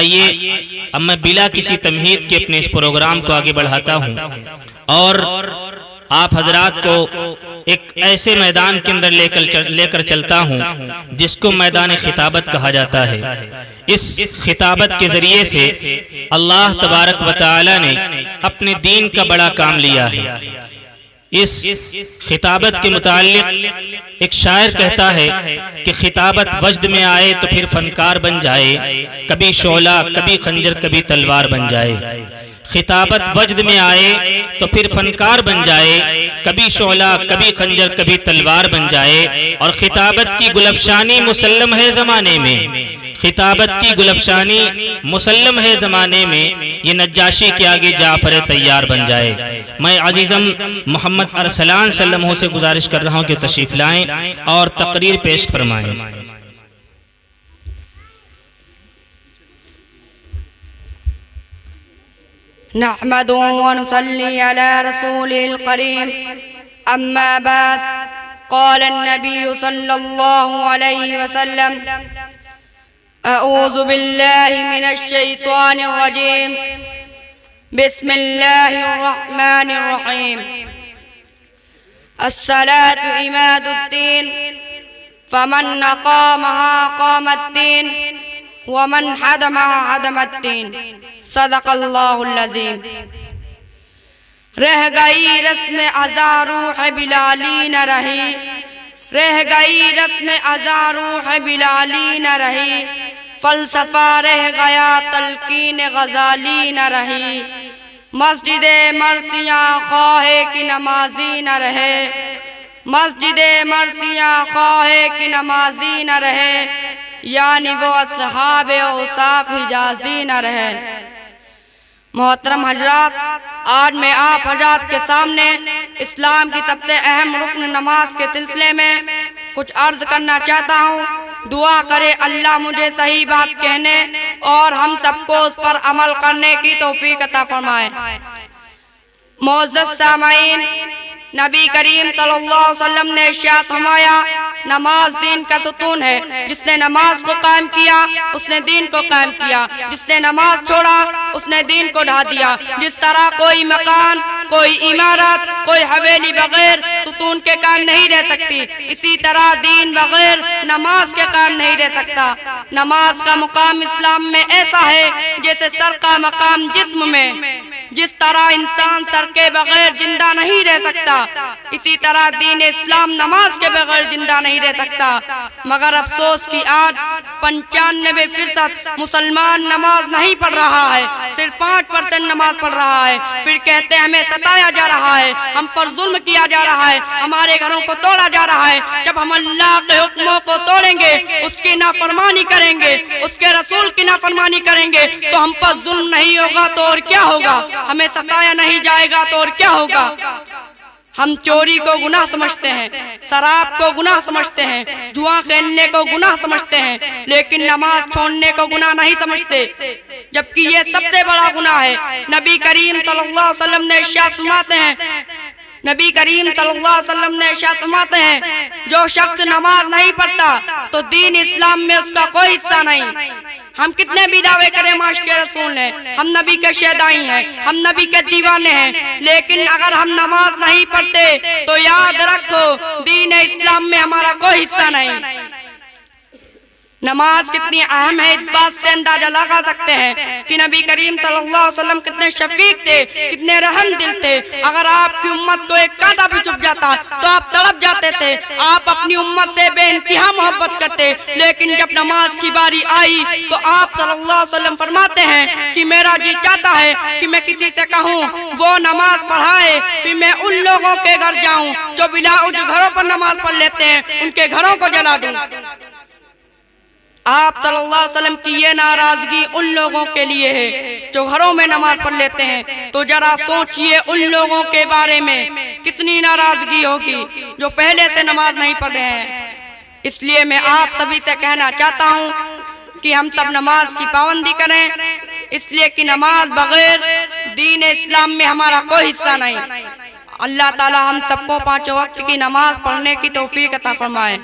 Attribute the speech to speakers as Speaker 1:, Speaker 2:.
Speaker 1: آئیے اب میں بلا کسی تمہید کے اپنے اس پروگرام کو آگے بڑھاتا ہوں اور آپ حضرات کو ایک ایسے میدان کے اندر لے کر چلتا ہوں جس کو میدان خطابت کہا جاتا ہے۔ اس خطابت کے ذریعے سے اللہ تبارک و تعالی نے اپنے دین کا بڑا کام لیا ہے۔ اس خطابت کے متعلق ایک شاعر کہتا ہے کہ خطابت وجد میں آئے تو پھر فنکار بن جائے، کبھی شعلہ کبھی خنجر کبھی تلوار بن جائے۔ خطابت وجد میں آئے تو پھر فنکار بن جائے، کبھی شعلہ کبھی خنجر کبھی تلوار بن جائے۔ اور خطابت کی گلفشانی مسلم ہے زمانے میں، خطابت کی گلفشانی مسلم ہے زمانے میں، یہ نجاشی کے آگے جعفر تیار بن جائے۔ میں عزیزم محمد ارسلان صلی اللہ علیہ وسلم سے گزارش کر رہا ہوں کہ تشریف لائیں اور تقریر پیش فرمائیں۔
Speaker 2: نحمد ونصلي على رسوله الكريم أما بعد قال النبي صلى الله عليه وسلم أعوذ بالله من الشيطان الرجيم بسم الله الرحمن الرحيم الصلاة عماد الدين فمن أقامها قام الدين ومن حدمها حدم الدين صدق اللہ العظیم۔ رہ گئی رسم ازا روح بلالی نہ رہی، رہ گئی رسم ازا روح بلالی نہ رہی، فلسفہ رہ گیا تلقین غزالی نہ رہی، مسجد مرثیہ خواہ کی نمازی نہ رہے، مسجد مرثیہ خواہ کی نمازی نہ رہے، یعنی وہ اصحاب اوصاف حجازی نہ رہے۔ محترم حضرات، آج میں آپ حضرات کے سامنے اسلام کی سب سے اہم رکن نماز کے سلسلے میں کچھ عرض کرنا چاہتا ہوں۔ دعا کرے اللہ مجھے صحیح بات کہنے اور ہم سب کو اس پر عمل کرنے کی توفیق عطا فرمائے۔ معزز سامعین، نبی کریم صلی اللہ علیہ وسلم نے ارشاد فرمایا نماز دین کا ستون ہے، جس نے نماز کو قائم کیا اس نے دین کو قائم کیا، جس نے نماز چھوڑا اس نے دین کو ڈھا دیا۔ جس طرح کوئی مکان، کوئی عمارت، کوئی حویلی بغیر ستون کے قائم نہیں رہ سکتی، اسی طرح دین بغیر نماز کے قائم نہیں رہ سکتا۔ نماز کا مقام اسلام میں ایسا ہے جیسے سر کا مقام جسم میں، جس طرح انسان سر کے بغیر زندہ نہیں رہ سکتا، اسی طرح دین اسلام نماز کے بغیر زندہ نہیں رہ سکتا۔ مگر افسوس کی آج 95% مسلمان نماز نہیں پڑھ رہا ہے، صرف 5% نماز پڑھ رہا ہے۔ پھر کہتے ہیں ہمیں ستایا جا رہا ہے، ہم پر ظلم کیا جا رہا ہے، ہمارے گھروں کو توڑا جا رہا ہے۔ جب ہم اللہ کے حکموں کو توڑیں گے، اس کی نافرمانی کریں گے، اس کے رسول کی نافرمانی کریں گے تو ہم پر ظلم نہیں ہوگا تو اور کیا ہوگا؟ ہمیں ستایا نہیں جائے گا تو اور کیا ہوگا؟ ہم چوری کو گناہ سمجھتے ہیں، شراب کو گناہ سمجھتے ہیں، جوا کھیلنے کو گناہ سمجھتے ہیں، لیکن نماز چھوڑنے کو گناہ نہیں سمجھتے، جبکہ یہ سب سے بڑا گناہ ہے۔ نبی کریم صلی اللہ علیہ وسلم نے ارشاد فرماتے ہیں، نبی کریم صلی اللہ علیہ وسلم نے ارشاد فرماتے ہیں جو شخص نماز نہیں پڑھتا تو دین اسلام میں اس کا کوئی حصہ نہیں۔ ہم کتنے بھی دعوے کریں معاشق رسول ہیں، ہم نبی کے شیدائی ہیں، ہم نبی کے دیوانے ہیں، لیکن اگر ہم نماز نہیں پڑھتے تو یاد رکھو دین اسلام میں ہمارا کوئی حصہ نہیں۔ نماز کتنی اہم ہے اس بات سے اندازہ لگا سکتے ہیں کہ نبی کریم صلی اللہ علیہ وسلم کتنے شفیق تھے، کتنے رحم دل تھے۔ اگر آپ کی امت کو ایک قطعہ بھی چھپ جاتا تو آپ تڑپ جاتے تھے۔ آپ اپنی امت سے بے انتہا محبت کرتے، لیکن جب نماز کی باری آئی تو آپ صلی اللہ علیہ وسلم فرماتے ہیں کہ میرا جی چاہتا ہے کہ میں کسی سے کہوں وہ نماز پڑھائے، پھر میں ان لوگوں کے گھر جاؤں جو بلا عذر گھروں پر نماز پڑھ لیتے ہیں، ان کے گھروں کو جلا دوں۔ آپ صلی اللہ علیہ وسلم کی یہ ناراضگی ان لوگوں کے لیے ہے جو گھروں میں نماز پڑھ لیتے ہیں، تو ذرا سوچئے ان لوگوں کے بارے میں کتنی ناراضگی ہوگی جو پہلے سے نماز نہیں پڑھ رہے ہیں۔ اس لیے میں آپ سبھی سے کہنا چاہتا ہوں کہ ہم سب نماز کی پابندی کریں، اس لیے کہ نماز بغیر دین اسلام میں ہمارا کوئی حصہ نہیں۔ اللہ تعالی ہم سب کو 5 وقت کی نماز پڑھنے کی توفیق عطا فرمائے۔